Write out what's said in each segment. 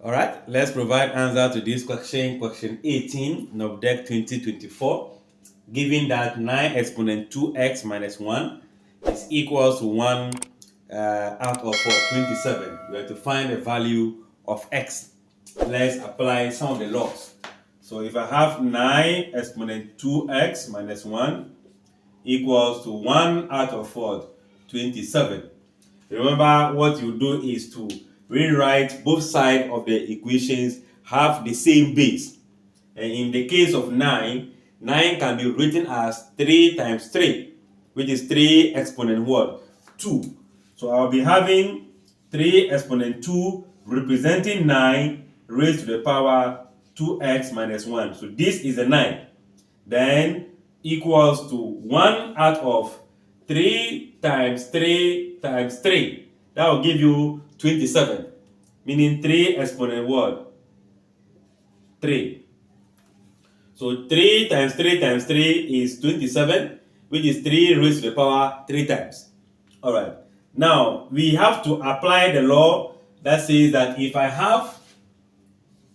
All right, let's provide answer to this question 18, NOV-DEC 2024. Given that 9 exponent 2x minus 1 is equal to 1 out of 27. We have to find the value of x. Let's apply some of the laws. So if I have 9 exponent 2x minus 1 equals to 1 out of 27. Remember, what you do is to rewrite both sides of the equations have the same base. And in the case of 9, 9 can be written as 3 times 3, which is 3 exponent what? 2. So I'll be having 3 exponent 2 representing 9 raised to the power 2x minus 1. So this is a 9. Then equals to 1 out of 3 times 3 times 3. That will give you 27. Meaning 3 exponent what? 3. So 3 times 3 times 3 is 27, which is 3 raised to the power 3 times. Alright. Now, we have to apply the law that says that if I have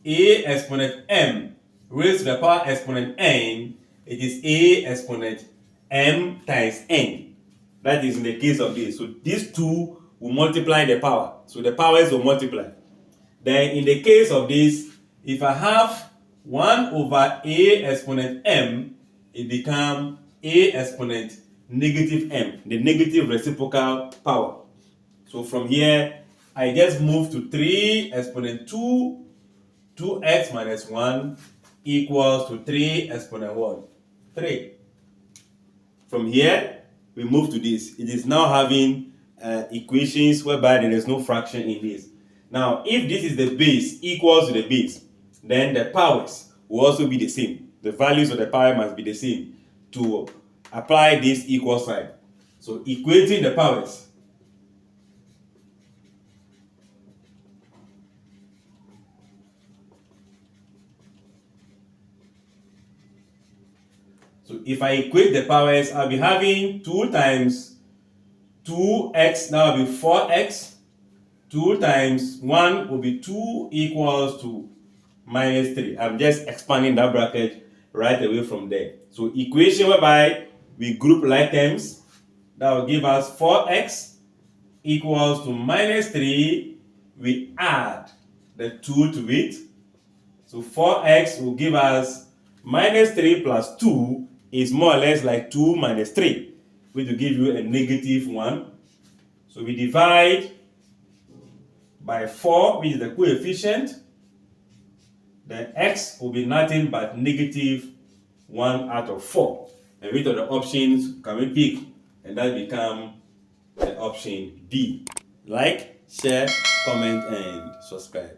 a exponent m raised to the power exponent n, it is a exponent m times n. That is in the case of this. So these two will multiply the power. So the powers will multiply. Then in the case of this, if I have 1 over a exponent m, it becomes a exponent negative m, the negative reciprocal power. So from here, I just move to 3 exponent 2x minus 1 equals to 3 exponent what? 3. From here, we move to this. It is now having equations whereby there is no fraction in this. Now, if this is the base equals to the base, then the powers will also be the same. The values of the power must be the same to apply this equal sign. So equating the powers. So if I equate the powers, I'll be having 2 times 2x, now will be 4x. 2 times 1 will be 2 equals to minus 3. I'm just expanding that bracket right away from there. So equation whereby we group like terms, that will give us 4x equals to minus 3. We add the 2 to it. So 4x will give us minus 3 plus 2 is more or less like 2 minus 3, which will give you a negative 1. So we divide by 4, which is the coefficient. Then x will be nothing but negative 1 out of 4. And which of the options can we pick? And that becomes the option D. Like, share, comment, and subscribe.